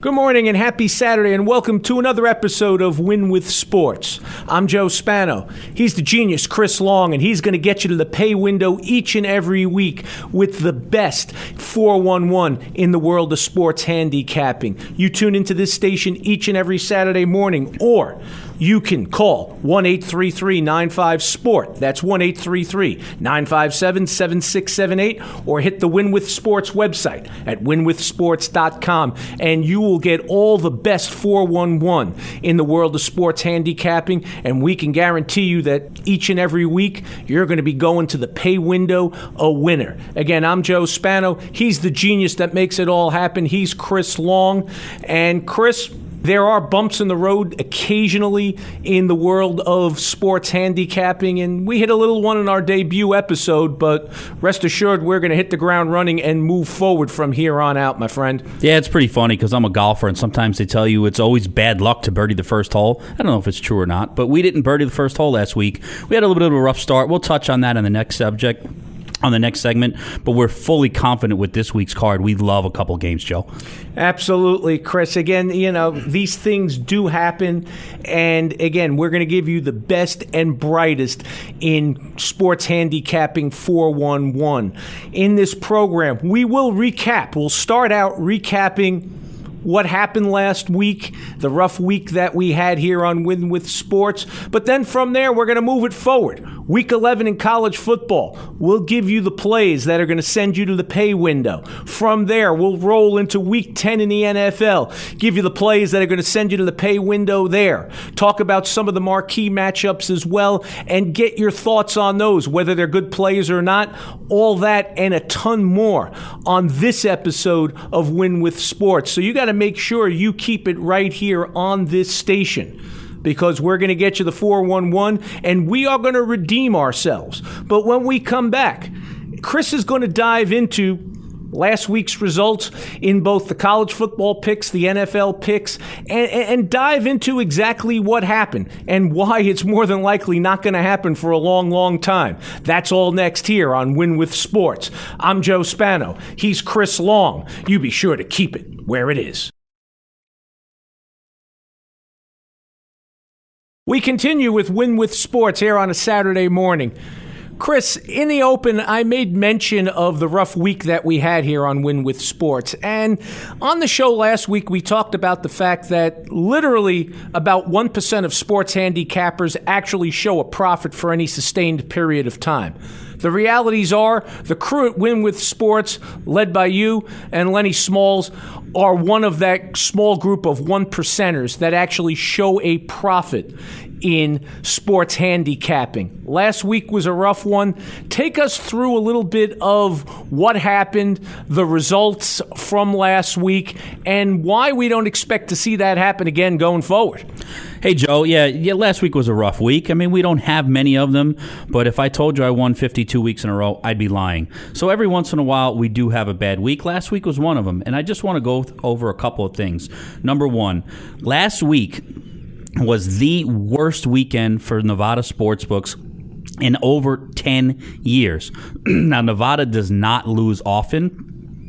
Good morning and happy Saturday, and welcome to another episode of Win with Sports. I'm Joe Spano. He's the genius, Chris Long, and he's going to get you to the pay window each and every week with the best 411 in the world of sports handicapping. You tune into this station each and every Saturday morning, or you can call 1-833-95-SPORT. That's 1-833-957-7678, or hit the Win with Sports website at winwithsports.com, and you will get all the best 411 in the world of sports handicapping, and we can guarantee you that each and every week you're going to be going to the pay window a winner. Again, I'm Joe Spano. He's the genius that makes it all happen. He's Chris Long. And Chris, there are bumps in the road occasionally in the world of sports handicapping, and we hit a little one in our debut episode, but rest assured we're going to hit the ground running and move forward from here on out, my friend. Yeah, it's pretty funny because I'm a golfer, and sometimes they tell you it's always bad luck to birdie the first hole. I don't know if it's true or not, but we didn't birdie the first hole last week. We had a little bit of a rough start. We'll touch on that in the next subject. On the next segment, but we're fully confident with this week's card. We love a couple games, Joe. Absolutely, Chris. Again, these things do happen, and again, we're going to give you the best and brightest in sports handicapping 411. In this program, we will recap. We'll start out recapping what happened last week, the rough week that we had here on Win with Sports. But then from there, we're going to move it forward. Week 11 in college football, we'll give you the plays that are going to send you to the pay window. From there, we'll roll into Week 10 in the NFL, give you the plays that are going to send you to the pay window there. Talk about some of the marquee matchups as well, and get your thoughts on those, whether they're good plays or not. All that and a ton more on this episode of Win with Sports. So you got to make sure you keep it right here on this station, because we're going to get you the 411, and we are going to redeem ourselves. But when we come back, Chris is going to dive into last week's results in both the college football picks, the NFL picks, and dive into exactly what happened and why it's more than likely not going to happen for a long, long time. That's all next here on Win with Sports. I'm Joe Spano. He's Chris Long. You be sure to keep it where it is. We continue with Win with Sports here on a Saturday morning. Chris, in the open, I made mention of the rough week that we had here on Win with Sports. And on the show last week, we talked about the fact that literally about 1% of sports handicappers actually show a profit for any sustained period of time. The realities are the crew at Win with Sports, led by you and Lenny Smalls, are one of that small group of 1%ers that actually show a profit in sports handicapping. Last week was a rough one. Take us through a little bit of what happened, the results from last week, and why we don't expect to see that happen again going forward. Hey, Joe, yeah, last week was a rough week. I mean, we don't have many of them, but if I told you I won 52 weeks in a row, I'd be lying. So every once in a while, we do have a bad week. Last week was one of them, and I just want to go over a couple of things. Number one, last week was the worst weekend for Nevada sportsbooks in over 10 years. Now, Nevada does not lose often.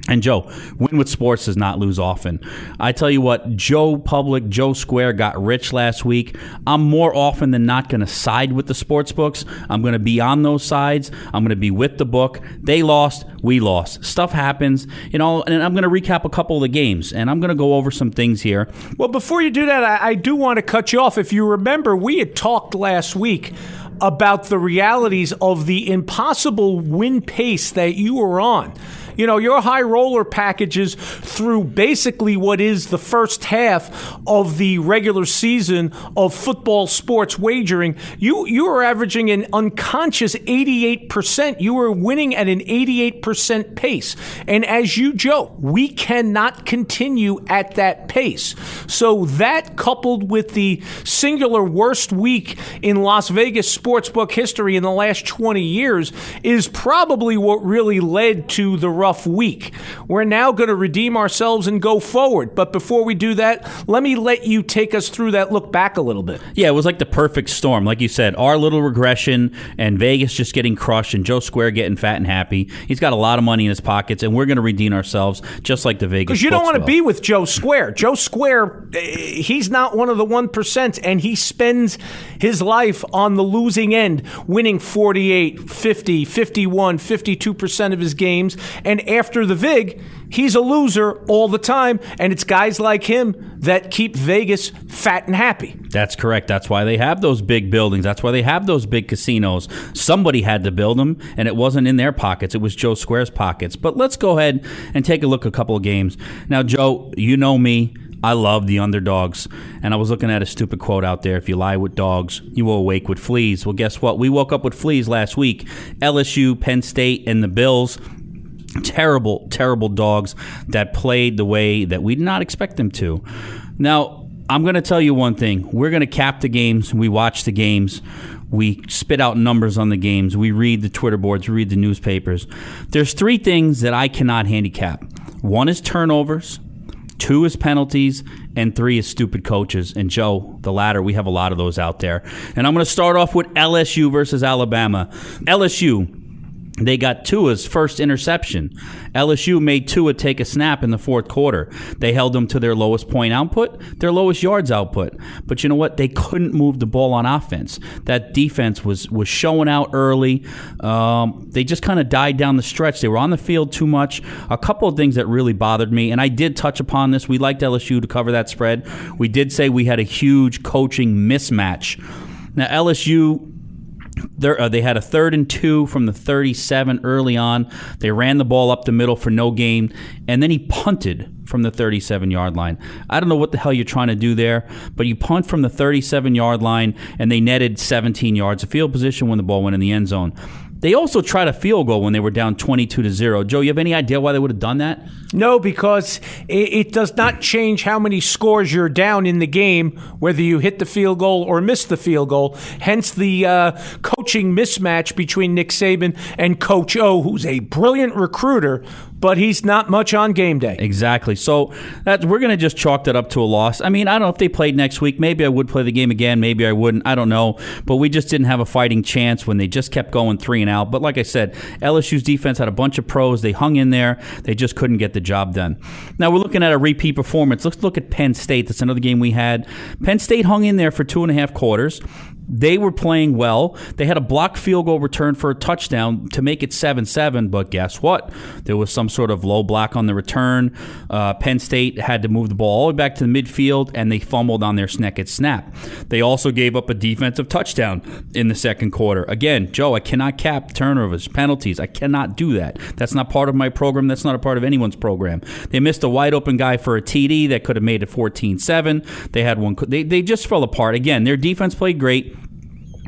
And Joe, Win with Sports does not lose often. I tell you what, Joe Public, Joe Square got rich last week. I'm more often than not going to side with the sports books. I'm going to be on those sides. I'm going to be with the book. They lost, we lost. Stuff happens, and I'm going to recap a couple of the games, and I'm going to go over some things here. Well, before you do that, I do want to cut you off. If you remember, we had talked last week about the realities of the impossible win pace that you were on. Your high roller packages through basically what is the first half of the regular season of football sports wagering, you were averaging an unconscious 88%. You were winning at an 88% pace. And as you joke, we cannot continue at that pace. So that, coupled with the singular worst week in Las Vegas sportsbook history in the last 20 years, is probably what really led to the rough week. We're now going to redeem ourselves and go forward. But before we do that, let me let you take us through that look back a little bit. Yeah, it was like the perfect storm. Like you said, our little regression and Vegas just getting crushed and Joe Square getting fat and happy. He's got a lot of money in his pockets, and we're going to redeem ourselves just like the Vegas. Because you don't want to be with Joe Square. Joe Square, he's not one of the 1%, and he spends his life on the losing end, winning 48, 50, 51, 52% of his games. And after the VIG, he's a loser all the time, and it's guys like him that keep Vegas fat and happy. That's correct. That's why they have those big buildings. That's why they have those big casinos. Somebody had to build them, and it wasn't in their pockets. It was Joe Square's pockets. But let's go ahead and take a look at a couple of games. Now, Joe, you know me. I love the underdogs. And I was looking at a stupid quote out there. If you lie with dogs, you will awake with fleas. Well, guess what? We woke up with fleas last week. LSU, Penn State, and the Bills. Terrible, terrible dogs that played the way that we did not expect them to. Now, I'm going to tell you one thing. We're going to cap the games. We watch the games. We spit out numbers on the games. We read the Twitter boards. We read the newspapers. There's three things that I cannot handicap. One is turnovers. Two is penalties, and three is stupid coaches. And Joe, the latter, we have a lot of those out there. And I'm going to start off with LSU versus Alabama. LSU, they got Tua's first interception. LSU made Tua take a snap in the fourth quarter. They held them to their lowest point output, their lowest yards output. But you know what? They couldn't move the ball on offense. That defense was showing out early. They just kind of died down the stretch. They were on the field too much. A couple of things that really bothered me, and I did touch upon this. We liked LSU to cover that spread. We did say we had a huge coaching mismatch. Now, LSU, they had a 3rd and 2 from the 37 early on. They ran the ball up the middle for no gain, and then he punted from the 37-yard line. I don't know what the hell you're trying to do there, but you punt from the 37-yard line, and they netted 17 yards of field position when the ball went in the end zone. They also tried a field goal when they were down 22-0. Joe, you have any idea why they would have done that? No, because it does not change how many scores you're down in the game, whether you hit the field goal or miss the field goal. Hence the coaching mismatch between Nick Saban and Coach O, who's a brilliant recruiter, but he's not much on game day. Exactly. So we're going to just chalk that up to a loss. I mean, I don't know if they played next week. Maybe I would play the game again. Maybe I wouldn't. I don't know. But we just didn't have a fighting chance when they just kept going 3 and out. But like I said, LSU's defense had a bunch of pros. They hung in there. They just couldn't get the job done. Now we're looking at a repeat performance. Let's look at Penn State. That's another game we had. Penn State hung in there for 2.5 quarters. They were playing well. They had a blocked field goal return for a touchdown to make it 7-7, but guess what? There was some sort of low block on the return. Penn State had to move the ball all the way back to the midfield, and they fumbled on their second snap. They also gave up a defensive touchdown in the second quarter. Again, Joe, I cannot cap turnovers, penalties. I cannot do that. That's not part of my program. That's not a part of anyone's program. They missed a wide-open guy for a TD that could have made it 14-7. They had one. They just fell apart. Again, their defense played great.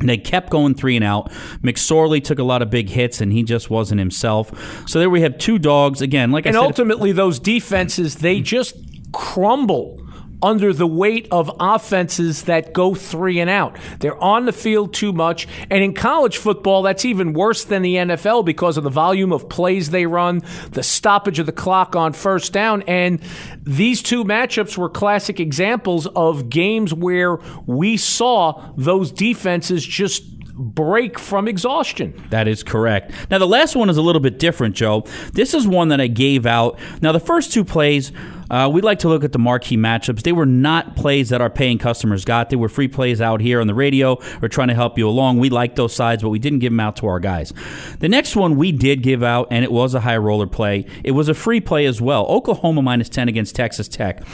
They kept going 3 and out. McSorley took a lot of big hits, and he just wasn't himself. So there we have 2 dogs. Again, like I said. And ultimately, those defenses, they just crumble under the weight of offenses that go 3 and out. They're on the field too much. And in college football, that's even worse than the NFL because of the volume of plays they run, the stoppage of the clock on first down. And these 2 matchups were classic examples of games where we saw those defenses just break from exhaustion. That is correct. Now, the last one is a little bit different, Joe. This is one that I gave out. Now, the first 2 plays, we like to look at the marquee matchups. They were not plays that our paying customers got. They were free plays out here on the radio. We're trying to help you along. We like those sides, but we didn't give them out to our guys. The next one we did give out, and it was a high roller play. It was a free play as well. Oklahoma -10 against Texas Tech.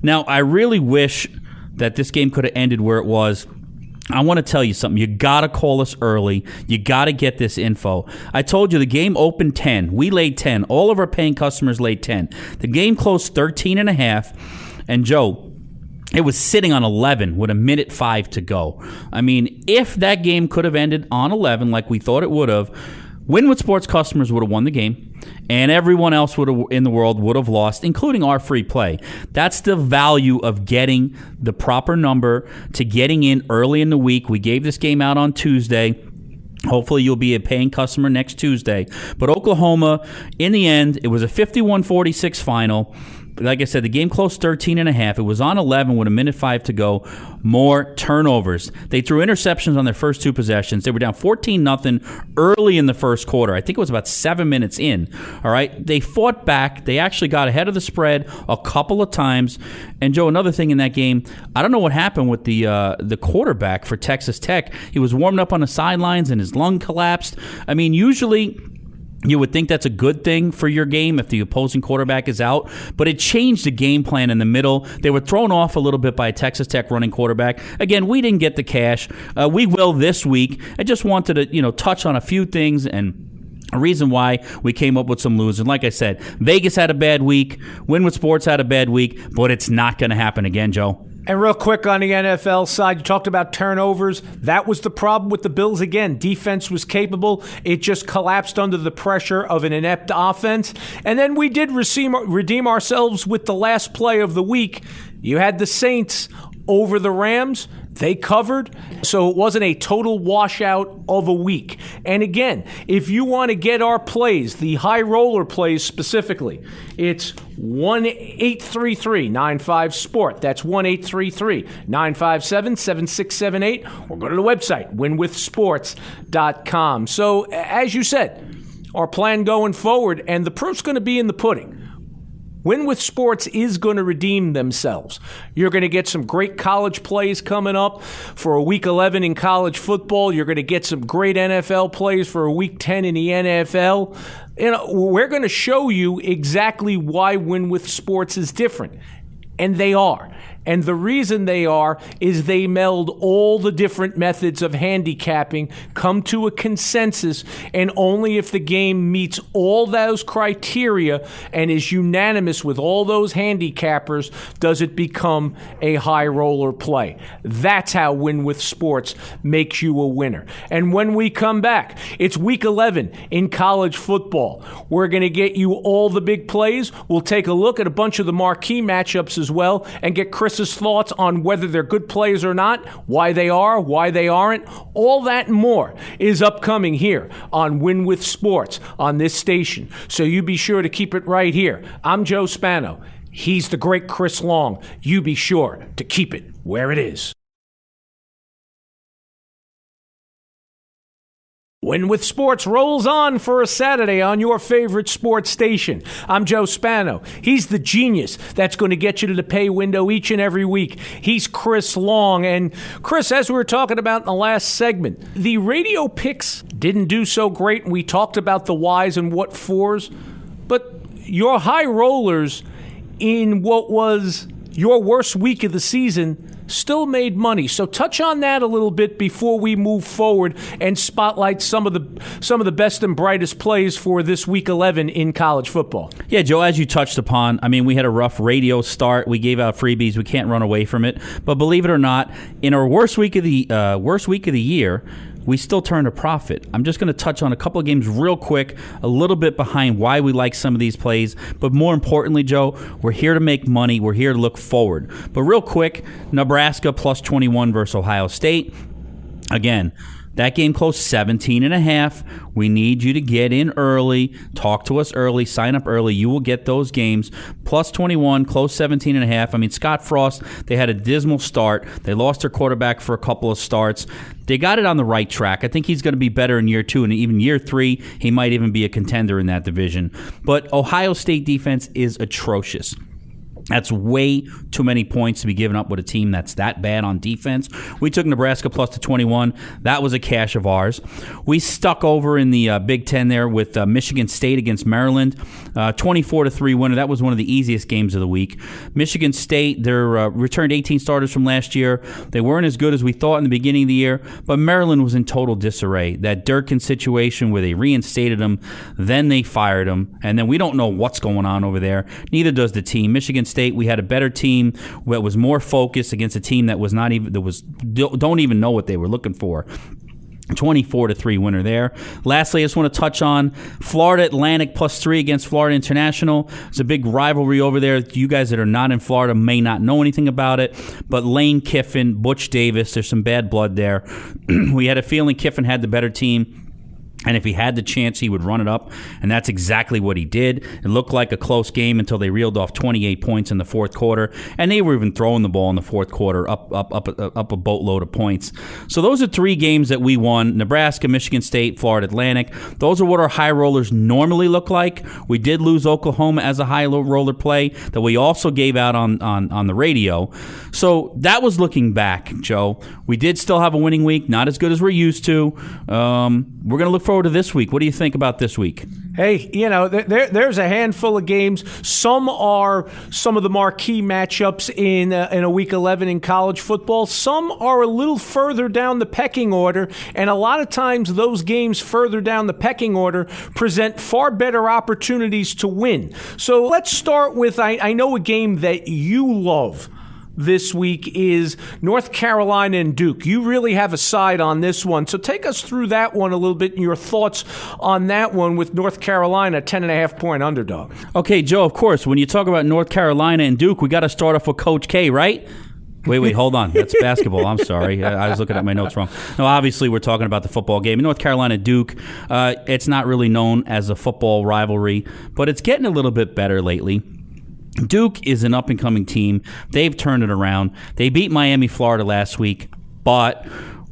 Now, I really wish that this game could have ended where it was. I want to tell you something. You got to call us early. You got to get this info. I told you the game opened 10. We laid 10. All of our paying customers laid 10. The game closed 13.5. And, Joe, it was sitting on 11 with 1:05 to go. I mean, if that game could have ended on 11 like we thought it would have, Winwood Sports customers would have won the game, and everyone else in the world would have lost, including our free play. That's the value of getting the proper number to getting in early in the week. We gave this game out on Tuesday. Hopefully you'll be a paying customer next Tuesday. But Oklahoma, in the end, it was a 51-46 final. Like I said, the game closed 13.5. It was on 11 with 1:05 to go. More turnovers. They threw interceptions on their first two possessions. They were down 14-0 early in the first quarter. I think it was about 7 minutes in. All right, they fought back. They actually got ahead of the spread a couple of times. And Joe, another thing in that game, I don't know what happened with the quarterback for Texas Tech. He was warming up on the sidelines and his lung collapsed. I mean, usually you would think that's a good thing for your game if the opposing quarterback is out, but it changed the game plan in the middle. They were thrown off a little bit by a Texas Tech running quarterback. Again, we didn't get the cash. We will this week. I just wanted to touch on a few things and a reason why we came up with some losers. Like I said, Vegas had a bad week. Winwood Sports had a bad week, but it's not going to happen again, Joe. And real quick on the NFL side, you talked about turnovers. That was the problem with the Bills again. Defense was capable. It just collapsed under the pressure of an inept offense. And then we did redeem ourselves with the last play of the week. You had the Saints over the Rams. They covered, so it wasn't a total washout of a week. And again, if you want to get our plays, the high roller plays specifically, it's 1-833-95-SPORT. That's 1-833-957-7678. Or go to the website, winwithsports.com. So, as you said, our plan going forward, and the proof's going to be in the pudding. Win with Sports is going to redeem themselves. You're going to get some great college plays coming up for a Week 11 in college football. You're going to get some great NFL plays for a Week 10 in the NFL. We're going to show you exactly why Win with Sports is different. And they are. And the reason they are is they meld all the different methods of handicapping, come to a consensus, and only if the game meets all those criteria and is unanimous with all those handicappers does it become a high roller play. That's how Win with Sports makes you a winner. And when we come back, it's Week 11 in college football. We're going to get you all the big plays. We'll take a look at a bunch of the marquee matchups as well and get Chris's thoughts on whether they're good plays or not, why they are, why they aren't. All that and more is upcoming here on Win with Sports on this station. So you be sure to keep it right here. I'm Joe Spano. He's the great Chris Long. You be sure to keep it where it is. Win with Sports rolls on for a Saturday on your favorite sports station. I'm Joe Spano. He's the genius that's going to get you to the pay window each and every week. He's Chris Long. And Chris, as we were talking about in the last segment, the radio picks didn't do so great. We talked about the whys and what fors, but your high rollers in what was your worst week of the season still made money. So touch on that a little bit before we move forward and spotlight some of the best and brightest plays for this Week 11 in college football. Yeah, Joe, as you touched upon, I mean, we had a rough radio start. We gave out freebies. We can't run away from it. But believe it or not, in our worst week of the year, we still turned a profit. I'm just going to touch on a couple of games real quick, a little bit behind why we like some of these plays. But more importantly, Joe, we're here to make money. We're here to look forward. But real quick, Nebraska plus 21 versus Ohio State. Again, that game closed 17.5. We need you to get in early. Talk to us early. Sign up early. You will get those games. Plus 21, close 17.5. I mean, Scott Frost, they had a dismal start. They lost their quarterback for a couple of starts. They got it on the right track. I think he's going to be better in year 2, and even year 3, he might even be a contender in that division. But Ohio State defense is atrocious. That's way too many points to be given up with a team that's that bad on defense. We took Nebraska plus the 21. That was a cash of ours. We stuck over in the Big Ten there with Michigan State against Maryland. 24-3 winner. That was one of the easiest games of the week. Michigan State, they returned 18 starters from last year. They weren't as good as we thought in the beginning of the year, but Maryland was in total disarray. That Durkin situation where they reinstated him, then they fired him, and then we don't know what's going on over there. Neither does the team. Michigan State, we had a better team that was more focused against a team that was not even don't even know what they were looking for. 24-3 winner there. Lastly, I just want to touch on Florida Atlantic plus 3 against Florida International. It's a big rivalry over there. You guys that are not in Florida may not know anything about it, but Lane Kiffin, Butch Davis, there's some bad blood there. We had a feeling Kiffin had the better team. And if he had the chance, he would run it up, and that's exactly what he did. It looked like a close game until they reeled off 28 points in the fourth quarter, and they were even throwing the ball in the fourth quarter up a boatload of points. So those are 3 games that we won: Nebraska, Michigan State, Florida Atlantic. Those are what our high rollers normally look like. We did lose Oklahoma as a high roller play that we also gave out on the radio. So that was looking back, Joe. We did still have a winning week, not as good as we're used to. We're going to look forward to this week. What do you think about this week? Hey, there's a handful of games. Some are some of the marquee matchups in a Week 11 in college football. Some are a little further down the pecking order, and a lot of times those games further down the pecking order present far better opportunities to win. So let's start with, I know a game that you love this week is North Carolina and Duke. You really have a side on this one. So take us through that one a little bit and your thoughts on that one with North Carolina, 10.5-point underdog. Okay, Joe, of course, when you talk about North Carolina and Duke, we got to start off with Coach K, right? Wait, hold on. That's basketball. I'm sorry. I was looking at my notes wrong. No, obviously we're talking about the football game. North Carolina-Duke, it's not really known as a football rivalry, but it's getting a little bit better lately. Duke is an up-and-coming team. They've turned it around. They beat Miami, Florida last week, but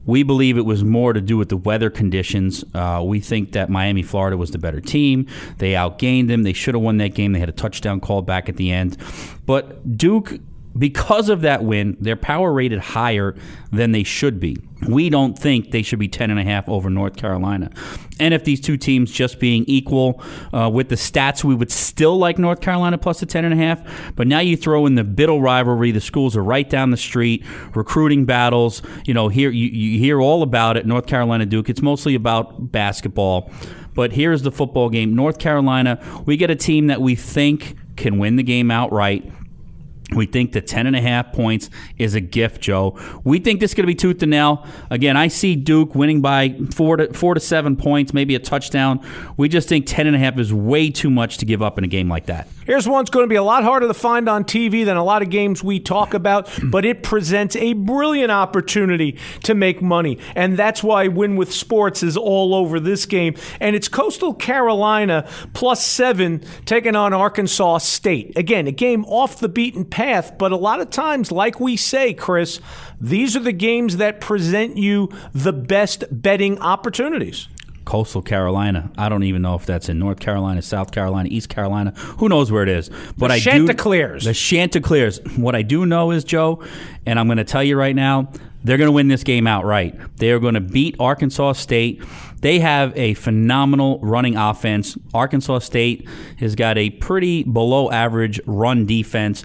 we believe it was more to do with the weather conditions. We think that Miami, Florida was the better team. They outgained them. They should have won that game. They had a touchdown call back at the end. But Duke, because of that win, they're power rated higher than they should be. We don't think they should be 10.5 over North Carolina. And if these two teams just being equal with the stats, we would still like North Carolina plus the 10.5. But now you throw in the Biddle rivalry. The schools are right down the street. Recruiting battles. Here you hear all about it. North Carolina, Duke. It's mostly about basketball. But here's the football game. North Carolina, we get a team that we think can win the game outright. We think the 10.5 points is a gift, Joe. We think this is going to be tooth and nail. Again, I see Duke winning by 4 to 7 points, maybe a touchdown. We just think 10.5 is way too much to give up in a game like that. Here's one that's going to be a lot harder to find on TV than a lot of games we talk about, but it presents a brilliant opportunity to make money. And that's why Win with Sports is all over this game. And it's Coastal Carolina plus 7 taking on Arkansas State. Again, a game off the beaten path, but a lot of times, like we say, Chris, these are the games that present you the best betting opportunities. Coastal Carolina. I don't even know if that's in North Carolina, South Carolina, East Carolina. Who knows where it is? But the Chanticleers. The Chanticleers. What I do know is, Joe, and I'm going to tell you right now, they're going to win this game outright. They are going to beat Arkansas State. They have a phenomenal running offense. Arkansas State has got a pretty below average run defense.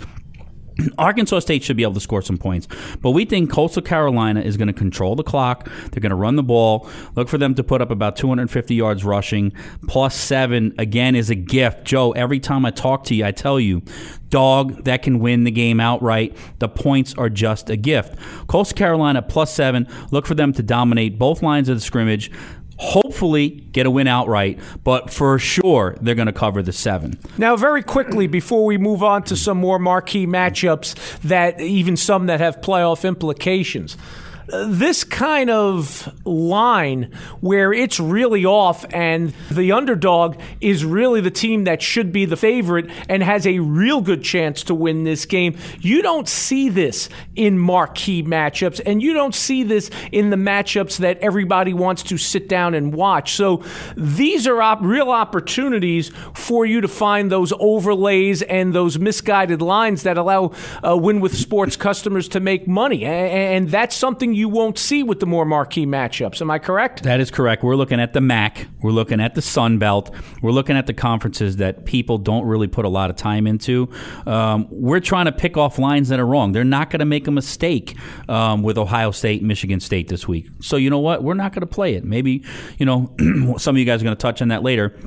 Arkansas State should be able to score some points, but we think Coastal Carolina is going to control the clock. They're going to run the ball. Look for them to put up about 250 yards rushing. Plus 7, again, is a gift. Joe, every time I talk to you, I tell you, dog that can win the game outright. The points are just a gift. Coastal Carolina plus 7. Look for them to dominate both lines of the scrimmage. Hopefully get a win outright, but for sure they're going to cover the 7. Now, very quickly, before we move on to some more marquee matchups, that even some that have playoff implications, this kind of line where it's really off and the underdog is really the team that should be the favorite and has a real good chance to win this game, you don't see this in marquee matchups, and you don't see this in the matchups that everybody wants to sit down and watch. So these are real opportunities for you to find those overlays and those misguided lines that allow Win with Sports customers to make money, and that's something you won't see with the more marquee matchups. Am I correct? That is correct. We're looking at the MAC. We're looking at the Sun Belt. We're looking at the conferences that people don't really put a lot of time into. We're trying to pick off lines that are wrong. They're not going to make a mistake with Ohio State and Michigan State this week. So you know what? We're not going to play it. Maybe, some of you guys are going to touch on that later.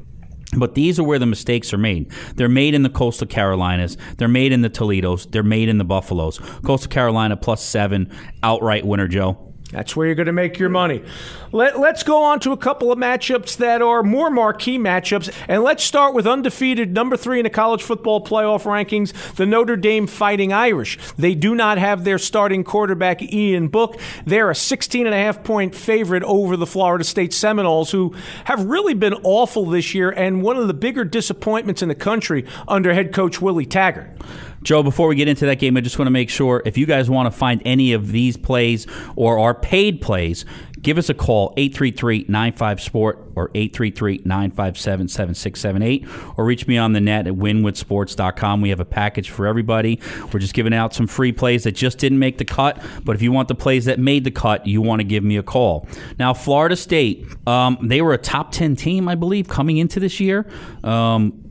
But these are where the mistakes are made. They're made in the Coastal Carolinas. They're made in the Toledos. They're made in the Buffaloes. Coastal Carolina plus 7, outright winner, Joe. That's where you're going to make your money. Let's go on to a couple of matchups that are more marquee matchups. And let's start with undefeated number 3 in the college football playoff rankings, the Notre Dame Fighting Irish. They do not have their starting quarterback, Ian Book. They're a 16.5-point favorite over the Florida State Seminoles, who have really been awful this year and one of the bigger disappointments in the country under head coach Willie Taggart. Joe, before we get into that game, I just want to make sure if you guys want to find any of these plays or our paid plays, give us a call, 833-95-SPORT or 833-957-7678, or reach me on the net at winwithsports.com. We have a package for everybody. We're just giving out some free plays that just didn't make the cut, but if you want the plays that made the cut, you want to give me a call. Now, Florida State, they were a top 10 team, I believe, coming into this year.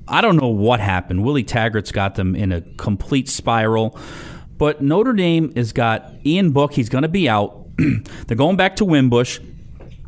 I don't know what happened. Willie Taggart's got them in a complete spiral. But Notre Dame has got Ian Book. He's going to be out. They're going back to Wimbush.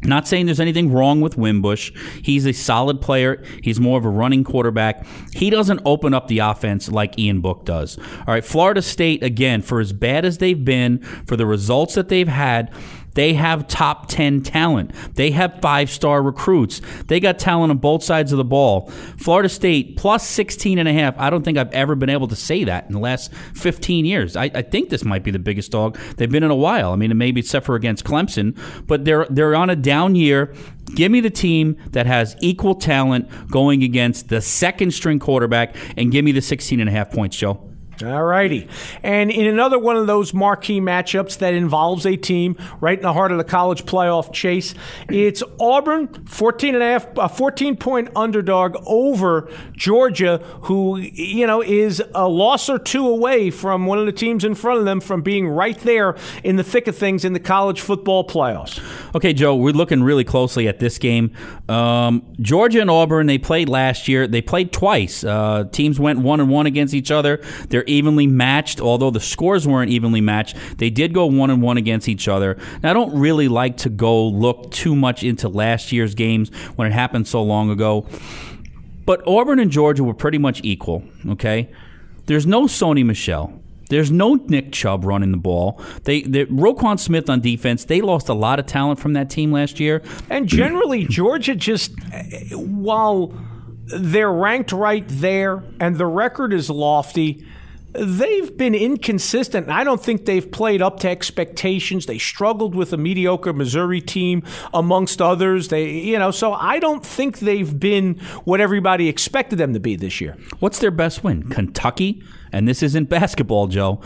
Not saying there's anything wrong with Wimbush. He's a solid player. He's more of a running quarterback. He doesn't open up the offense like Ian Book does. All right, Florida State, again, for as bad as they've been, for the results that they've had, they have top 10 talent. They have 5-star recruits. They got talent on both sides of the ball. Florida State plus 16.5. I don't think I've ever been able to say that in the last 15 years. I think this might be the biggest dog they've been in a while. I mean, maybe except for against Clemson, but they're on a down year. Give me the team that has equal talent going against the second-string quarterback, and give me the 16.5 points, Joe. All righty. And in another one of those marquee matchups that involves a team right in the heart of the college playoff chase, it's Auburn, 14-point underdog over Georgia, who, is a loss or two away from one of the teams in front of them from being right there in the thick of things in the college football playoffs. Okay, Joe, we're looking really closely at this game. Georgia and Auburn, they played last year. They played twice. Teams went 1-1 against each other. They're evenly matched, although the scores weren't evenly matched. They did go 1-1 against each other. Now, I don't really like to go look too much into last year's games when it happened so long ago, but Auburn and Georgia were pretty much equal, okay? There's no Sony Michel. There's no Nick Chubb running the ball. Roquan Smith on defense, they lost a lot of talent from that team last year. And generally, Georgia just, while they're ranked right there and the record is lofty, they've been inconsistent. I don't think they've played up to expectations. They struggled with a mediocre Missouri team, amongst others. So I don't think they've been what everybody expected them to be this year. What's their best win? Kentucky? And this isn't basketball, Joe.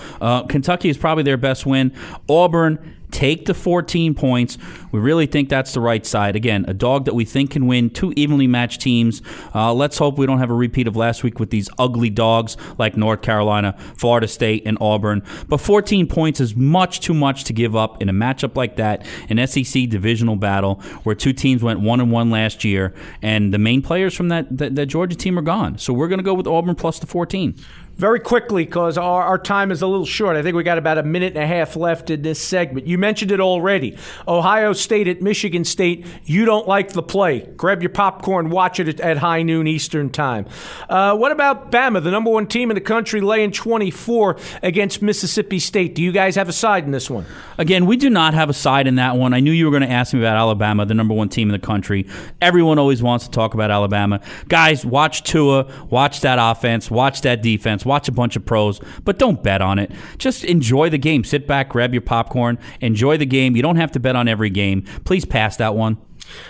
Kentucky is probably their best win. Auburn, take the 14 points. We really think that's the right side. Again, a dog that we think can win, two evenly matched teams. Let's hope we don't have a repeat of last week with these ugly dogs like North Carolina, Florida State, and Auburn. But 14 points is much too much to give up in a matchup like that, an SEC divisional battle where two teams went 1-1 last year, and the main players from that Georgia team are gone. So we're going to go with Auburn plus the 14. Very quickly, because our time is a little short. I think we got about a minute and a half left in this segment. You mentioned it already. Ohio State at Michigan State. You don't like the play. Grab your popcorn, watch it at high noon Eastern time. What about Bama, the number one team in the country, laying 24 against Mississippi State? Do you guys have a side in this one? Again, we do not have a side in that one. I knew you were going to ask me about Alabama, the number one team in the country. Everyone always wants to talk about Alabama. Guys, watch Tua, watch that offense, watch that defense, watch a bunch of pros, but don't bet on it. Just enjoy the game. Sit back, grab your popcorn, enjoy the game. You don't have to bet on every game. Please pass that one.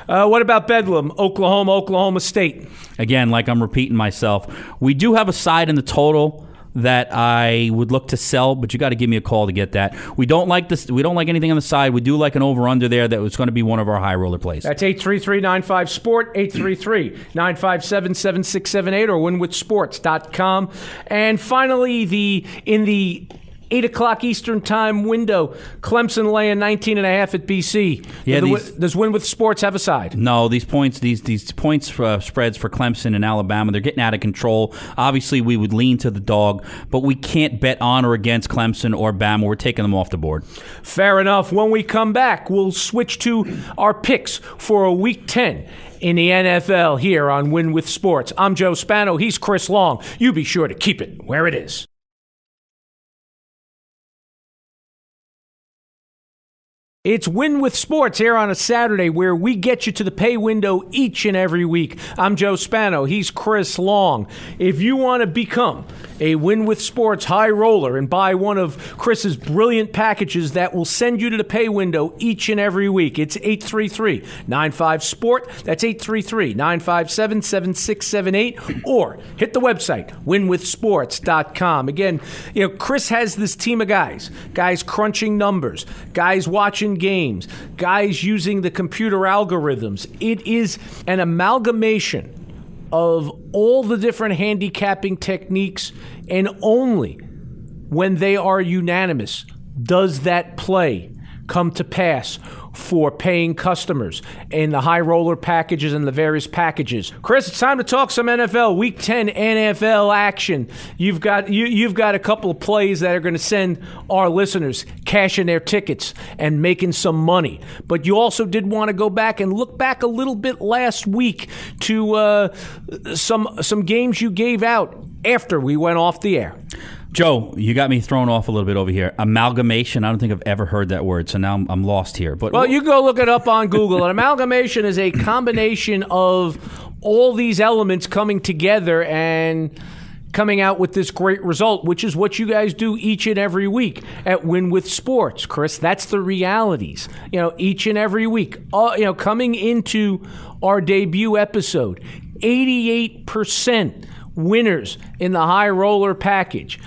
What about Bedlam, Oklahoma State? Again, like I'm repeating myself, we do have a side in the total that I would look to sell, but you got to give me a call to get that. We don't like this. We don't like anything on the side. We do like an over-under there that was going to be one of our high roller plays. That's 833-95-SPORT, 833-957-7678, or winwithsports.com. And finally, in the 8 o'clock Eastern time window, Clemson laying 19.5 at BC. Yeah, does Win with Sports have a side? No, these points spreads for Clemson and Alabama, they're getting out of control. Obviously, we would lean to the dog, but we can't bet on or against Clemson or Bama. We're taking them off the board. Fair enough. When we come back, we'll switch to our picks for a Week 10 in the NFL here on Win with Sports. I'm Joe Spano. He's Chris Long. You be sure to keep it where it is. It's Win with Sports here on a Saturday where we get you to the pay window each and every week. I'm Joe Spano. He's Chris Long. If you want to become a Win with Sports high roller and buy one of Chris's brilliant packages that will send you to the pay window each and every week, it's 833-95-SPORT. That's 833-957-7678. Or hit the website, winwithsports.com. Again, Chris has this team of guys crunching numbers, guys watching games, guys using the computer algorithms. It is an amalgamation of all the different handicapping techniques, and only when they are unanimous does that play come to pass for paying customers in the high roller packages and the various packages. Chris, it's time to talk some NFL. Week 10 NFL action. You've got a couple of plays that are going to send our listeners cashing their tickets and making some money. But you also did want to go back and look back a little bit last week to some games you gave out after we went off the air. Joe, you got me thrown off a little bit over here. Amalgamation, I don't think I've ever heard that word, so now I'm lost here. But well, you can go look it up on Google. An amalgamation is a combination of all these elements coming together and coming out with this great result, which is what you guys do each and every week at Win with Sports, Chris. That's the realities, each and every week. Coming into our debut episode, 88% winners in the high roller package.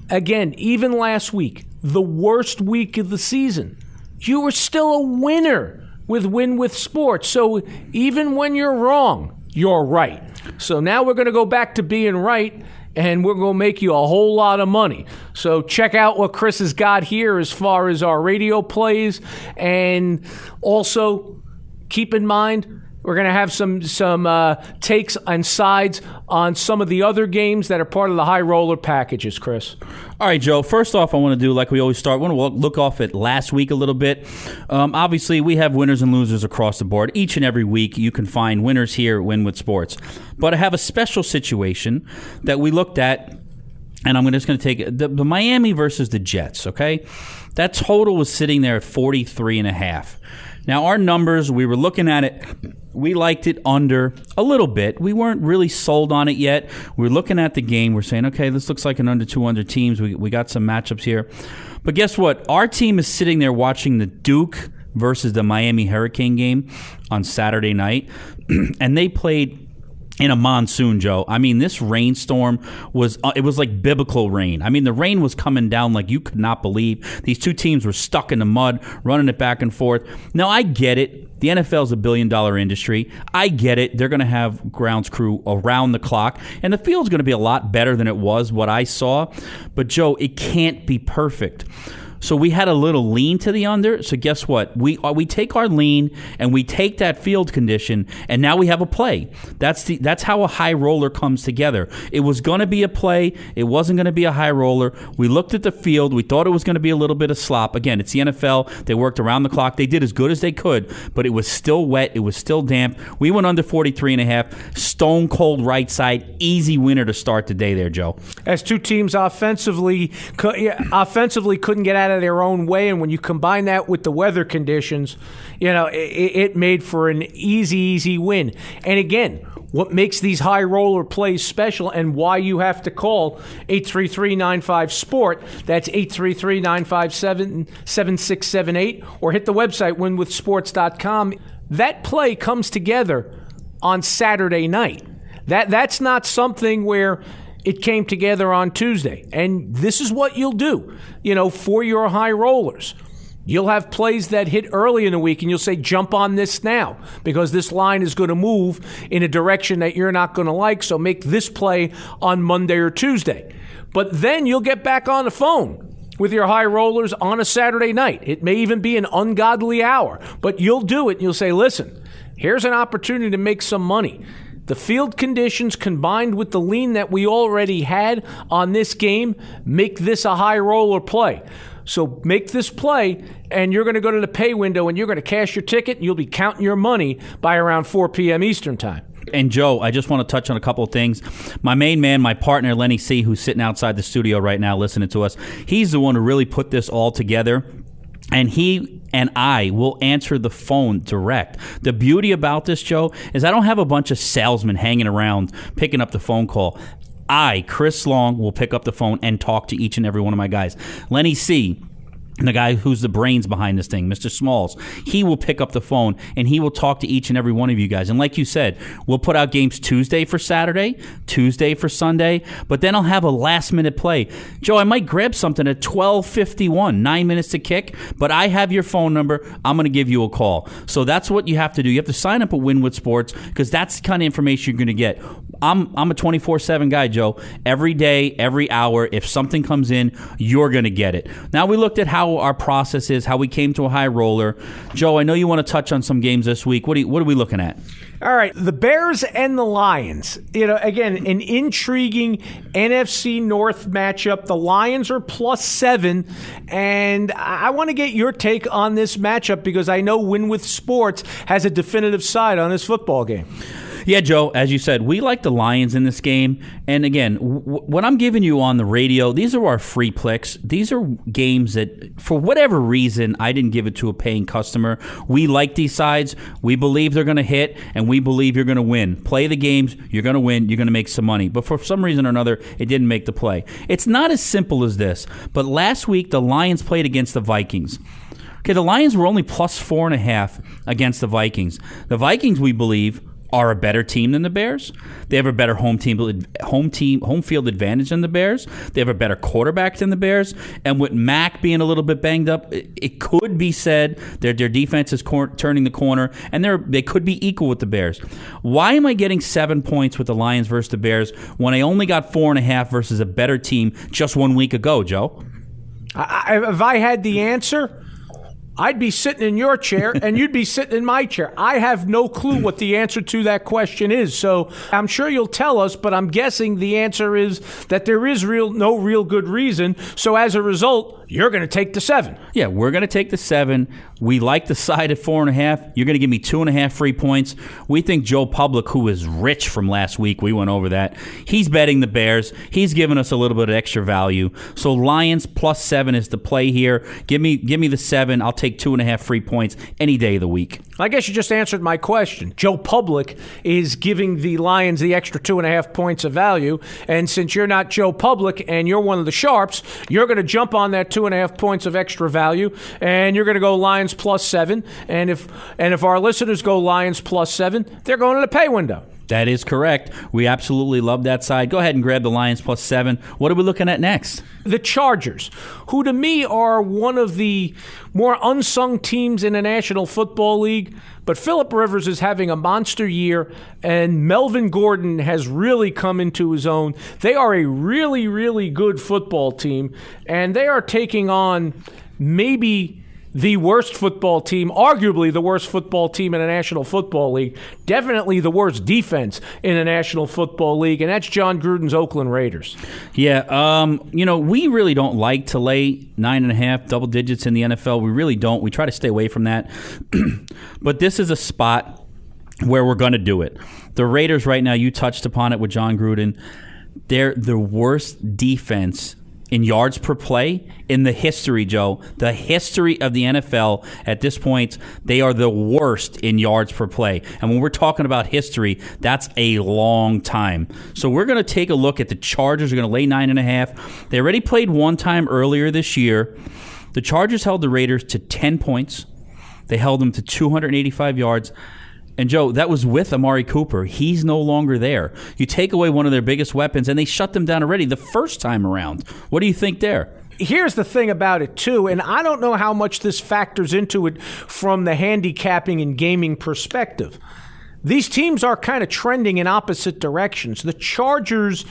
Again, even last week, the worst week of the season, you were still a winner with Win with Sports. So even when you're wrong, you're right. So now we're going to go back to being right, and we're going to make you a whole lot of money. So check out what Chris has got here as far as our radio plays, and also keep in mind, we're going to have some takes and sides on some of the other games that are part of the high roller packages, Chris. All right, Joe. First off, I want to do like we always start. I want to look off at last week a little bit. Obviously, we have winners and losers across the board. Each and every week, you can find winners here at Win with Sports. But I have a special situation that we looked at, and I'm just going to take the Miami versus the Jets, okay? That total was sitting there at 43.5. Now, our numbers, we were looking at it. We liked it under a little bit. We weren't really sold on it yet. We were looking at the game. We're saying, okay, this looks like an under 200 teams. We got some matchups here. But guess what? Our team is sitting there watching the Duke versus the Miami Hurricane game on Saturday night. And they played in a monsoon, Joe. I mean, this rainstorm was like biblical rain. I mean, the rain was coming down like you could not believe. These two teams were stuck in the mud, running it back and forth. Now, I get it. The NFL is a billion-dollar industry. I get it. They're going to have grounds crew around the clock, and the field's going to be a lot better than it was what I saw. But, Joe, it can't be perfect. So we had a little lean to the under. So guess what? We take our lean and we take that field condition, and now we have a play. That's how a high roller comes together. It was going to be a play. It wasn't going to be a high roller. We looked at the field. We thought it was going to be a little bit of slop. Again, it's the NFL. They worked around the clock. They did as good as they could, but it was still wet. It was still damp. We went under 43.5. Stone cold right side. Easy winner to start the day there, Joe. As two teams offensively couldn't get out of their own way, and when you combine that with the weather conditions, it made for an easy win. And again, what makes these high roller plays special and why you have to call 833-95-SPORT, that's 833-957-7678, or hit the website winwithsports.com. That play comes together on Saturday night. That's not something where it came together on Tuesday. And this is what you'll do, for your high rollers. You'll have plays that hit early in the week, and you'll say, jump on this now, because this line is going to move in a direction that you're not going to like, so make this play on Monday or Tuesday. But then you'll get back on the phone with your high rollers on a Saturday night. It may even be an ungodly hour, but you'll do it, and you'll say, listen, here's an opportunity to make some money. The field conditions combined with the lean that we already had on this game make this a high roller play. So make this play, and you're going to go to the pay window, and you're going to cash your ticket, and you'll be counting your money by around 4 p.m. Eastern time. And, Joe, I just want to touch on a couple of things. My main man, my partner, Lenny C., who's sitting outside the studio right now listening to us, he's the one who really put this all together. And he and I will answer the phone direct. The beauty about this, Joe, is I don't have a bunch of salesmen hanging around picking up the phone call. I, Chris Long, will pick up the phone and talk to each and every one of my guys. Lenny C., the guy who's the brains behind this thing, Mr. Smalls, he will pick up the phone and he will talk to each and every one of you guys. And like you said, we'll put out games Tuesday for Saturday, Tuesday for Sunday, but then I'll have a last-minute play. Joe, I might grab something at 12:51, 9 minutes to kick, but I have your phone number. I'm going to give you a call. So that's what you have to do. You have to sign up at Winwood Sports because that's the kind of information you're going to get. I'm a 24/7 guy, Joe. Every day, every hour, if something comes in, you're going to get it. Now we looked at how our process is, how we came to a high roller. Joe, I know you want to touch on some games this week. What are we looking at? All right, the Bears and the Lions. Again, an intriguing NFC North matchup. The Lions are +7, and I want to get your take on this matchup because I know Winwood Sports has a definitive side on this football game. Yeah, Joe, as you said, we like the Lions in this game. And again, what I'm giving you on the radio, these are our free picks. These are games that, for whatever reason, I didn't give it to a paying customer. We like these sides. We believe they're going to hit, and we believe you're going to win. Play the games. You're going to win. You're going to make some money. But for some reason or another, it didn't make the play. It's not as simple as this. But last week, the Lions played against the Vikings. Okay, the Lions were only +4.5 against the Vikings. The Vikings, we believe, are a better team than the Bears. They have a better home field advantage than the Bears. They have a better quarterback than the Bears. And with Mac being a little bit banged up, it could be said that their defense is turning the corner, and they could be equal with the Bears. Why am I getting 7 points with the Lions versus the Bears when I only got 4.5 versus a better team just 1 week ago, Joe? If I had the answer, I'd be sitting in your chair and you'd be sitting in my chair. I have no clue what the answer to that question is. So I'm sure you'll tell us, but I'm guessing the answer is that there is no real good reason. So as a result, you're going to take the 7. Yeah, we're going to take the 7. We like the side at 4.5. You're going to give me 2.5 free points. We think Joe Public, who is rich from last week, we went over that. He's betting the Bears. He's giving us a little bit of extra value. So Lions +7 is the play here. Give me the 7. I'll take 2.5 free points any day of the week. I guess you just answered my question. Joe Public is giving the Lions the extra 2.5 points of value, and since you're not Joe Public and you're one of the sharps, you're going to jump on that 2.5 points of extra value, and you're going to go Lions +7. And if our listeners go Lions +7, they're going to the pay window. That is correct. We absolutely love that side. Go ahead and grab the Lions +7. What are we looking at next? The Chargers, who to me are one of the more unsung teams in the National Football League. But Phillip Rivers is having a monster year, and Melvin Gordon has really come into his own. They are a really, really good football team, and they are taking on maybe the worst football team, arguably the worst football team in the National Football League, definitely the worst defense in the National Football League, and that's John Gruden's Oakland Raiders. Yeah, we really don't like to lay 9.5 double digits in the NFL. We really don't. We try to stay away from that. But this is a spot where we're going to do it. The Raiders right now, you touched upon it with John Gruden, they're the worst defense in yards per play in the history, Joe. The history of the NFL at this point, they are the worst in yards per play. And when we're talking about history, that's a long time. So we're going to take a look at the Chargers. Are going to lay 9.5. They already played one time earlier this year. The Chargers held the Raiders to 10 points. They held them to 285 yards. And, Joe, that was with Amari Cooper. He's no longer there. You take away one of their biggest weapons, and they shut them down already the first time around. What do you think there? Here's the thing about it, too, and I don't know how much this factors into it from the handicapping and gaming perspective. These teams are kind of trending in opposite directions. The Chargers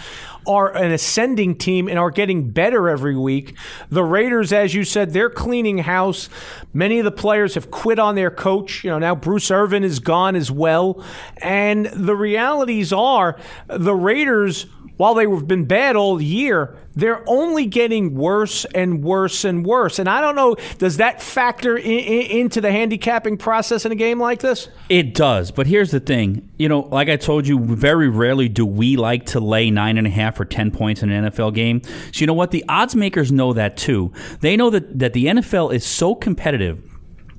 are an ascending team and are getting better every week. The Raiders, as you said, they're cleaning house. Many of the players have quit on their coach. Now Bruce Irvin is gone as well. And the realities are the Raiders, while they've been bad all year, they're only getting worse and worse and worse. And I don't know, does that factor into the handicapping process in a game like this? It does. But here's the thing. Like I told you, very rarely do we like to lay 9.5 or 10 points in an NFL game. So you know what? The odds makers know that too. They know that the NFL is so competitive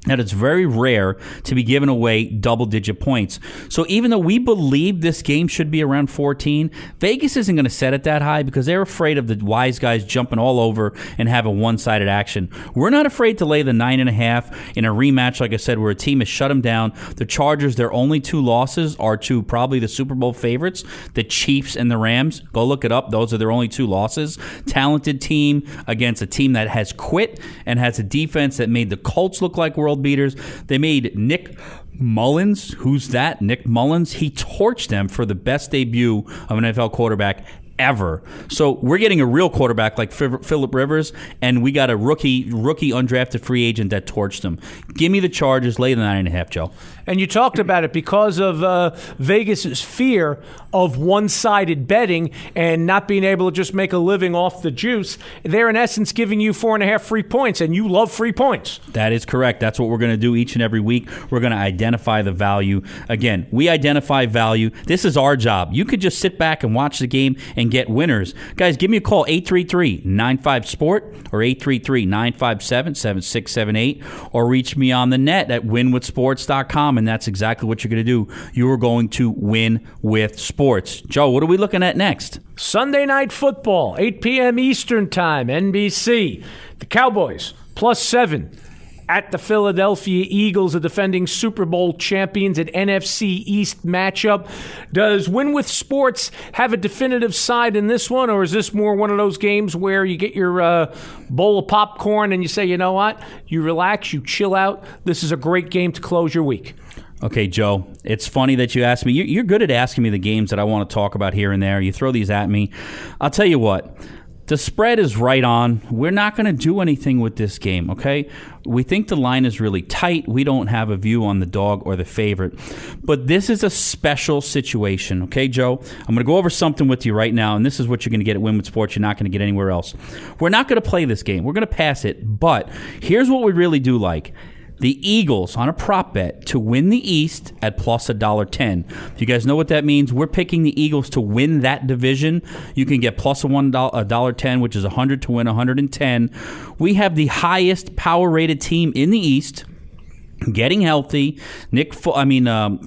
that it's very rare to be giving away double-digit points. So even though we believe this game should be around 14, Vegas isn't going to set it that high because they're afraid of the wise guys jumping all over and having one-sided action. We're not afraid to lay the 9.5 in a rematch, like I said, where a team has shut them down. The Chargers, their only 2 losses are to probably the Super Bowl favorites, the Chiefs and the Rams. Go look it up. Those are their only 2 losses. Talented team against a team that has quit and has a defense that made the Colts look like world beaters. They made Nick Mullins. Who's that? Nick Mullins. He torched them for the best debut of an NFL quarterback ever. So we're getting a real quarterback like Phillip Rivers, and we got a rookie undrafted free agent that torched them. Give me the Chargers. Lay the 9.5, Joe. And you talked about it because of Vegas's fear of one-sided betting and not being able to just make a living off the juice. They're in essence giving you 4.5 free points, and you love free points. That is correct. That's what we're going to do each and every week. We're going to identify the value. Again, we identify value. This is our job. You could just sit back and watch the game and get winners. Guys, give me a call, 833-95-SPORT or 833-957-7678, or reach me on the net at winwithsports.com. And that's exactly what you're going to do. You are going to win with sports. Joe, what are we looking at next? Sunday Night Football, 8 p.m. Eastern Time, NBC. The Cowboys, +7 at the Philadelphia Eagles, the defending Super Bowl champions, at NFC East matchup. Does Win with Sports have a definitive side in this one, or is this more one of those games where you get your bowl of popcorn and you say, you know what, you relax, you chill out, this is a great game to close your week? Okay, Joe, it's funny that you asked me. You're good at asking me the games that I want to talk about here and there. You throw these at me. I'll tell you what. The spread is right on. We're not going to do anything with this game, okay? We think the line is really tight. We don't have a view on the dog or the favorite. But this is a special situation, okay, Joe? I'm going to go over something with you right now, and this is what you're going to get at Win with Sports. You're not going to get anywhere else. We're not going to play this game. We're going to pass it. But here's what we really do like. The Eagles on a prop bet to win the East at plus $1.10. If you guys know what that means, we're picking the Eagles to win that division. You can get plus $1.10, which is 100 to win 110. We have the highest power rated team in the East, getting healthy. Not Nick Foles.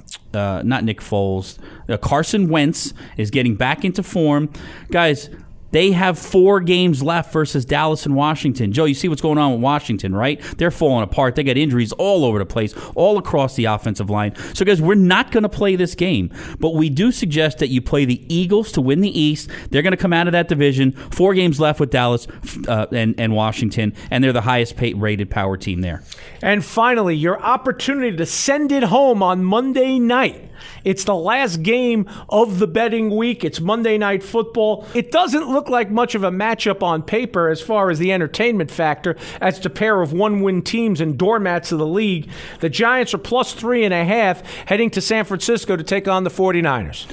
Carson Wentz is getting back into form. Guys, they have 4 games left versus Dallas and Washington. Joe, you see what's going on with Washington, right? They're falling apart. They got injuries all over the place, all across the offensive line. So, guys, we're not going to play this game. But we do suggest that you play the Eagles to win the East. They're going to come out of that division. 4 games left with Dallas and Washington, and they're the highest rated power team there. And finally, your opportunity to send it home on Monday night. It's the last game of the betting week. It's Monday Night Football. It doesn't look like much of a matchup on paper as far as the entertainment factor, as the pair of one-win teams and doormats of the league. The Giants are plus 3.5 heading to San Francisco to take on the 49ers.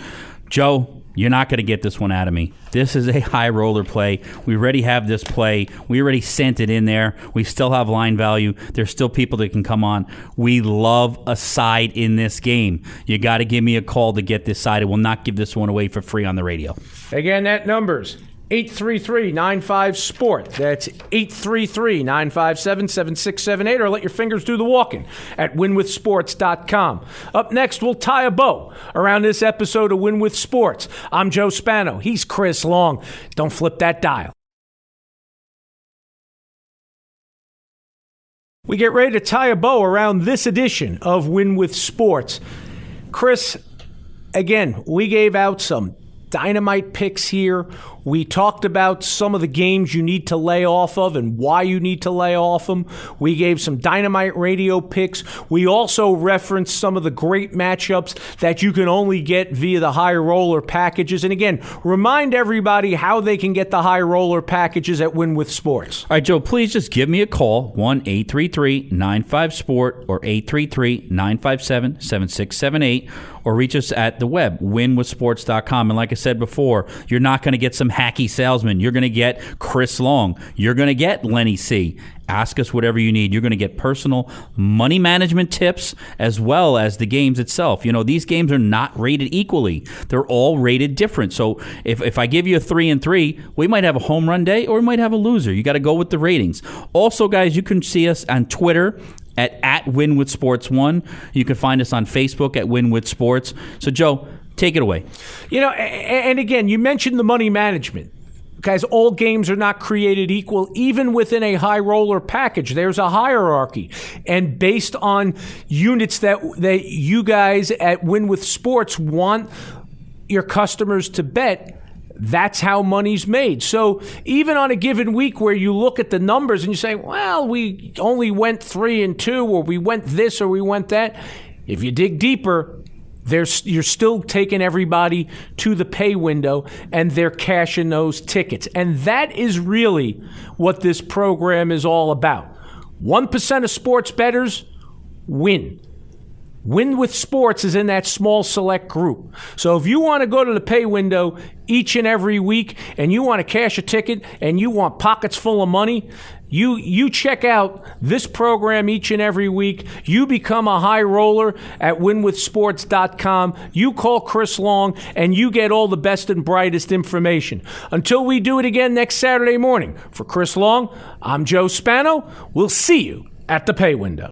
Joe, you're not going to get this one out of me. This is a high roller play. We already have this play. We already sent it in there. We still have line value. There's still people that can come on. We love a side in this game. You got to give me a call to get this side. I will not give this one away for free on the radio. Again, that number's 833-95-SPORT. That's 833-957-7678, or let your fingers do the walking at winwithsports.com. Up next, we'll tie a bow around this episode of Win with Sports. I'm Joe Spano. He's Chris Long. Don't flip that dial. We get ready to tie a bow around this edition of Win with Sports. Chris, again, we gave out some dynamite picks here. We talked about some of the games you need to lay off of and why you need to lay off them. We gave some dynamite radio picks. We also referenced some of the great matchups that you can only get via the high roller packages. And again, remind everybody how they can get the high roller packages at Win with Sports. All right, Joe, please just give me a call, 1-833-95-SPORT or 833-957-7678, or reach us at the web, winwithsports.com. And like I said before, you're not going to get some hacky salesman. You're going to get Chris Long. You're going to get Lenny C. Ask us whatever you need. You're going to get personal money management tips as well as the games itself. You know, these games are not rated equally. They're all rated different. So if I give you a 3-3, we might have a home run day or we might have a loser. You got to go with the ratings. Also, guys, you can see us on Twitter at Win with Sports 1. You can find us on Facebook at Win with Sports. So, Joe, take it away. And again, you mentioned the money management. Guys, all games are not created equal. Even within a high roller package, there's a hierarchy. And based on units that you guys at Win with Sports want your customers to bet, that's how money's made. So even on a given week where you look at the numbers and you say, well, we only went 3-2, or we went this, or we went that, if you dig deeper, you're still taking everybody to the pay window, and they're cashing those tickets. And that is really what this program is all about. 1% of sports bettors win. Win with Sports is in that small select group. So if you want to go to the pay window each and every week, and you want to cash a ticket, and you want pockets full of money, you check out this program each and every week. You become a high roller at winwithsports.com. You call Chris Long, and you get all the best and brightest information. Until we do it again next Saturday morning, for Chris Long, I'm Joe Spano. We'll see you at the pay window.